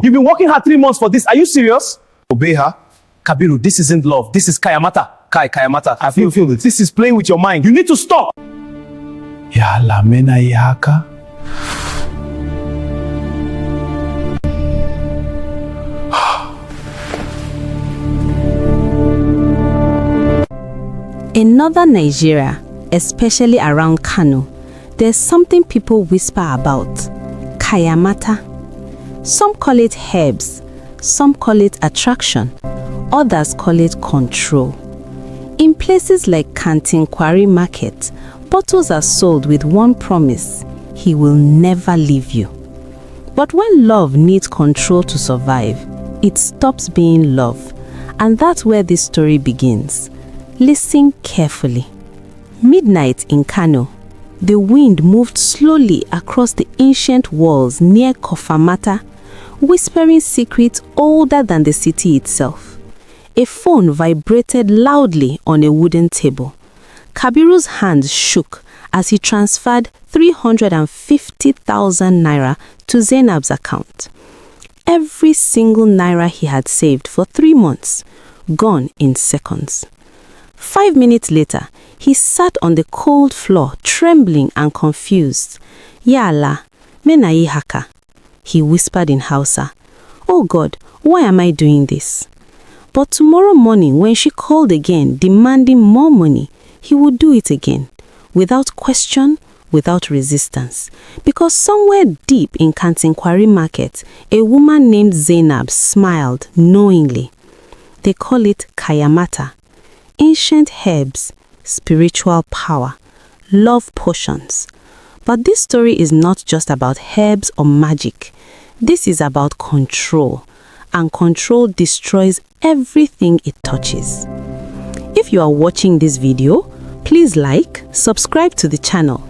You've been working hard 3 months for this. Are you serious? Obey her. Kabiru, this isn't love. This is Kayamata. Kayamata. I feel this. This is playing with your mind. You need to stop. Ya lamena yaka. In northern Nigeria, especially around Kano, there's something people whisper about: Kayamata. Some call it herbs, some call it attraction, others call it control. In places like Kantin Kwari Market, bottles are sold with one promise: he will never leave you. But when love needs control to survive, it stops being love. And that's where this story begins. Listen carefully. Midnight in Kano. The wind moved slowly across the ancient walls near Kofar Mata, whispering secrets older than the city itself. A phone vibrated loudly on a wooden table. Kabiru's hands shook as he transferred 350,000 naira to Zainab's account. Every single naira he had saved for 3 months, gone in seconds. 5 minutes later, he sat on the cold floor, trembling and confused. Ya Allah, menayi haka, he whispered in Hausa. Oh God, why am I doing this? But tomorrow morning, when she called again, demanding more money, he would do it again, without question, without resistance. Because somewhere deep in Kantin Kwari Market, a woman named Zainab smiled knowingly. They call it Kayamata. Ancient herbs, spiritual power, love potions. But this story is not just about herbs or magic. This is about control, and control destroys everything it touches. If you are watching this video, please like, subscribe to the channel.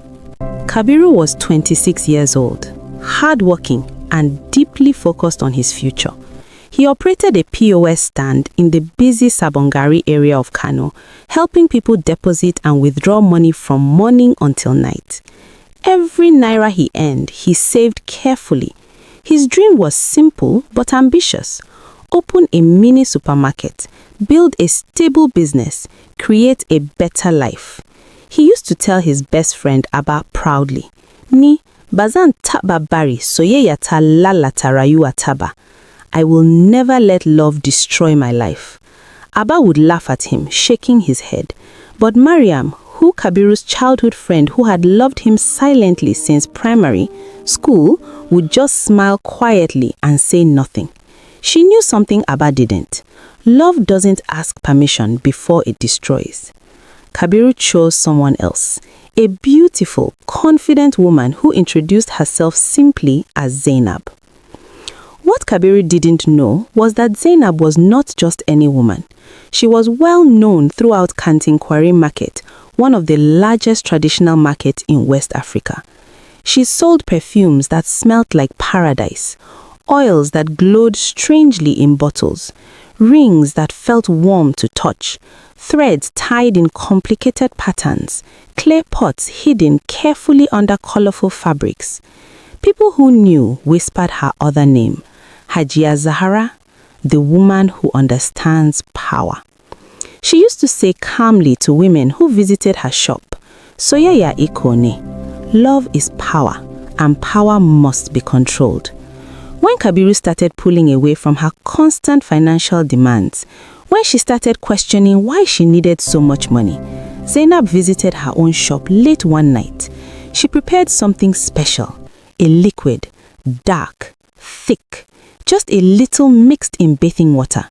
Kabiru was 26 years old, hardworking and deeply focused on his future. He operated a POS stand in the busy Sabongari area of Kano, helping people deposit and withdraw money from morning until night. Every naira he earned, he saved carefully. His dream was simple but ambitious: open a mini supermarket, build a stable business, create a better life. He used to tell his best friend Abba proudly, "Ni bazan taba bari soyeyata lalata rayu ataba. I will never let love destroy my life." Abba would laugh at him, shaking his head. But Mariam, who Kabiru's childhood friend who had loved him silently since primary school, would just smile quietly and say nothing. She knew something Abba didn't. Love doesn't ask permission before it destroys. Kabiru chose someone else, a beautiful, confident woman who introduced herself simply as Zainab. What Kabiru didn't know was that Zainab was not just any woman. She was well known throughout Kantin Kwari Market, one of the largest traditional markets in West Africa. She sold perfumes that smelt like paradise, oils that glowed strangely in bottles, rings that felt warm to touch, threads tied in complicated patterns, clay pots hidden carefully under colorful fabrics. People who knew whispered her other name, Hajia Zahara, the woman who understands power. She used to say calmly to women who visited her shop, "Soyaya ikone, love is power, and power must be controlled." When Kabiru started pulling away from her constant financial demands, when she started questioning why she needed so much money, Zainab visited her own shop late one night. She prepared something special, a liquid, dark, thick, just a little mixed in bathing water.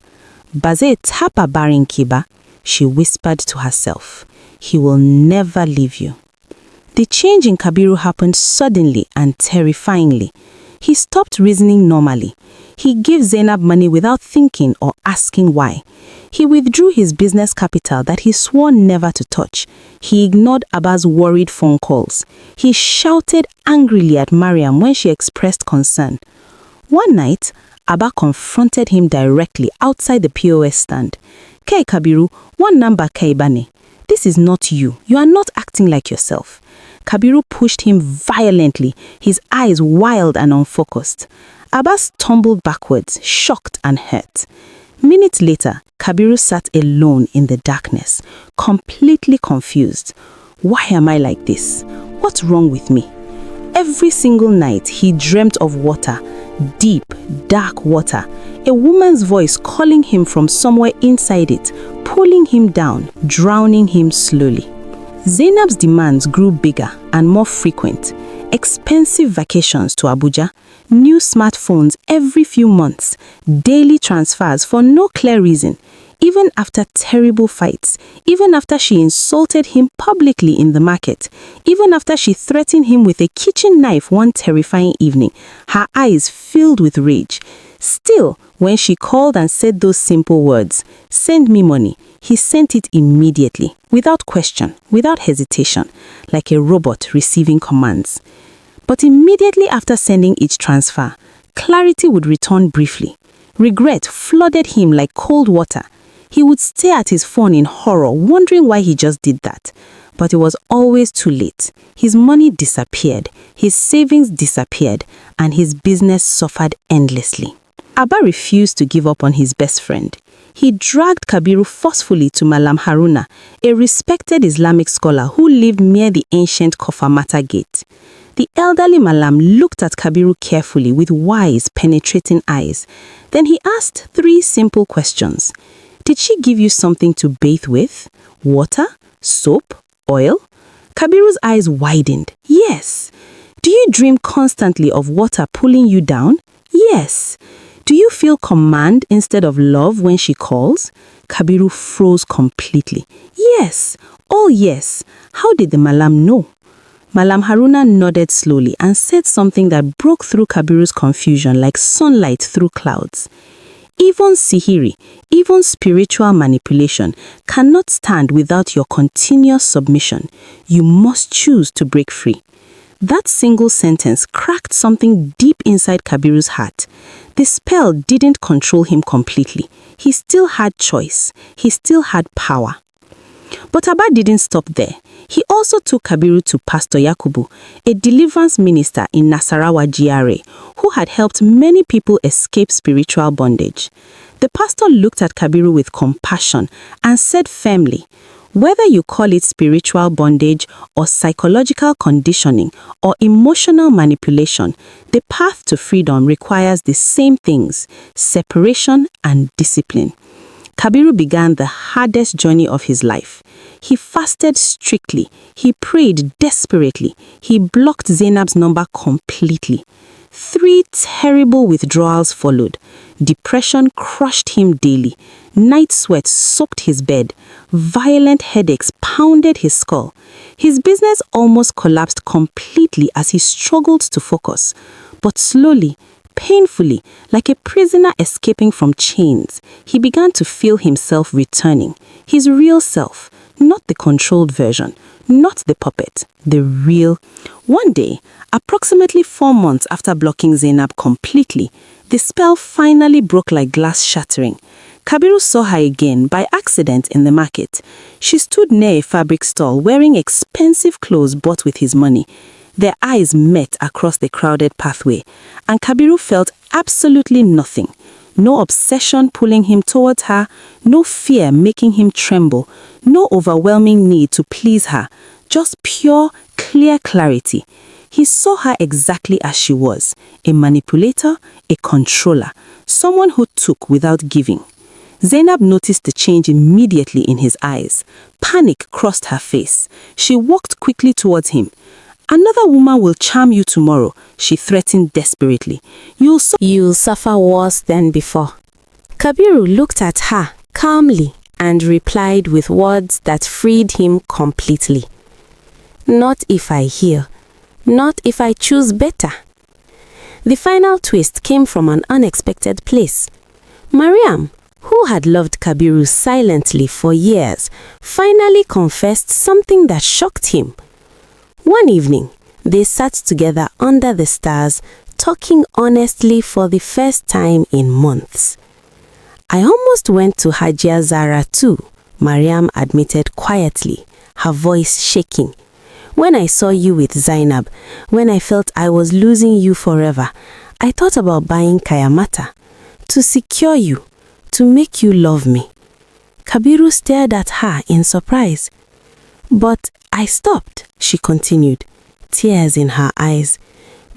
"Baze tapa barin kiba," she whispered to herself. "He will never leave you." The change in Kabiru happened suddenly and terrifyingly. He stopped reasoning normally. He gave Zainab money without thinking or asking why. He withdrew his business capital that he swore never to touch. He ignored Abba's worried phone calls. He shouted angrily at Mariam when she expressed concern. One night, Abba confronted him directly outside the POS stand. "Kay Kabiru, one number Kaibane. This is not you. You are not acting like yourself." Kabiru pushed him violently, his eyes wild and unfocused. Abbas tumbled backwards, shocked and hurt. Minutes later, Kabiru sat alone in the darkness, completely confused. Why am I like this? What's wrong with me? Every single night, he dreamt of water, deep, dark water, a woman's voice calling him from somewhere inside it, pulling him down, drowning him slowly. Zainab's demands grew bigger and more frequent. Expensive vacations to Abuja, new smartphones every few months, daily transfers for no clear reason. Even after terrible fights, even after she insulted him publicly in the market, even after she threatened him with a kitchen knife one terrifying evening, her eyes filled with rage. Still, when she called and said those simple words, "Send me money," he sent it immediately, without question, without hesitation, like a robot receiving commands. But immediately after sending each transfer, clarity would return briefly. Regret flooded him like cold water. He would stare at his phone in horror, wondering why he just did that. But it was always too late. His money disappeared, his savings disappeared, and his business suffered endlessly. Abba refused to give up on his best friend. He dragged Kabiru forcefully to Malam Haruna, a respected Islamic scholar who lived near the ancient Kofar Mata gate. The elderly Malam looked at Kabiru carefully with wise, penetrating eyes. Then he asked 3 simple questions. Did she give you something to bathe with? Water? Soap? Oil? Kabiru's eyes widened. Yes. Do you dream constantly of water pulling you down? Yes. Do you feel command instead of love when she calls? Kabiru froze completely. Yes. All yes. How did the Malam know? Malam Haruna nodded slowly and said something that broke through Kabiru's confusion like sunlight through clouds. Even sihiri, even spiritual manipulation, cannot stand without your continuous submission. You must choose to break free. That single sentence cracked something deep inside Kabiru's heart. The spell didn't control him completely. He still had choice. He still had power. But Abba didn't stop there. He also took Kabiru to Pastor Yakubu, a deliverance minister in Nasarawa GRA, who had helped many people escape spiritual bondage. The pastor looked at Kabiru with compassion and said firmly, "Whether you call it spiritual bondage or psychological conditioning or emotional manipulation, the path to freedom requires the same things: separation and discipline." Kabiru began the hardest journey of his life. He fasted strictly. He prayed desperately. He blocked Zainab's number completely. 3 terrible withdrawals followed. Depression crushed him daily. Night sweats soaked his bed. Violent headaches pounded his skull. His business almost collapsed completely as he struggled to focus. But slowly, painfully, like a prisoner escaping from chains, he began to feel himself returning. His real self, not the controlled version, not the puppet, the real. One day, approximately 4 months after blocking Zainab completely, the spell finally broke like glass shattering. Kabiru saw her again by accident in the market. She stood near a fabric stall wearing expensive clothes bought with his money. Their eyes met across the crowded pathway, and Kabiru felt absolutely nothing. No obsession pulling him towards her, no fear making him tremble, no overwhelming need to please her, just pure, clear clarity. He saw her exactly as she was, a manipulator, a controller, someone who took without giving. Zainab noticed the change immediately in his eyes. Panic crossed her face. She walked quickly towards him. "Another woman will charm you tomorrow," she threatened desperately. You'll suffer worse than before." Kabiru looked at her calmly and replied with words that freed him completely. "Not if I heal. Not if I choose better." The final twist came from an unexpected place. Mariam, who had loved Kabiru silently for years, finally confessed something that shocked him. One evening, they sat together under the stars, talking honestly for the first time in months. "I almost went to Hajia Zara too," Mariam admitted quietly, her voice shaking. "When I saw you with Zainab, when I felt I was losing you forever, I thought about buying Kayamata to secure you, to make you love me. Kabiru stared at her in surprise. But I stopped, she continued, tears in her eyes,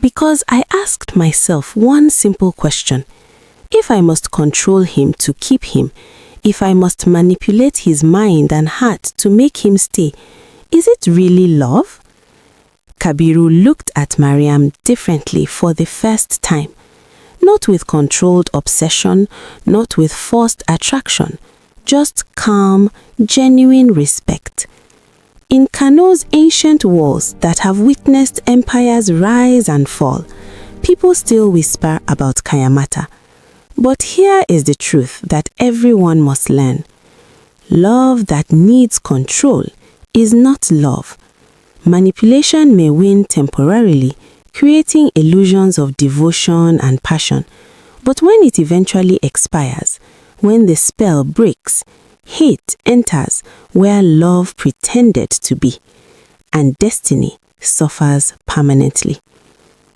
because I asked myself one simple question. If I must control him to keep him, if I must manipulate his mind and heart to make him stay, is it really love? Kabiru looked at Mariam differently for the first time. Not with controlled obsession, not with forced attraction, just calm, genuine respect. In Kano's ancient walls that have witnessed empires rise and fall, people still whisper about Kayamata. But here is the truth that everyone must learn. Love that needs control is not love. Manipulation may win temporarily, creating illusions of devotion and passion. But when it eventually expires, when the spell breaks, hate enters where love pretended to be, and destiny suffers permanently.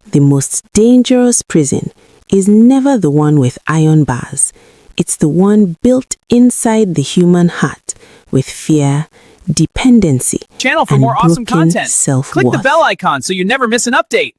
The most dangerous prison is never the one with iron bars. It's the one built inside the human heart with fear, dependency, Channel for and more awesome broken content. self-worth. Click the bell icon so you never miss an update.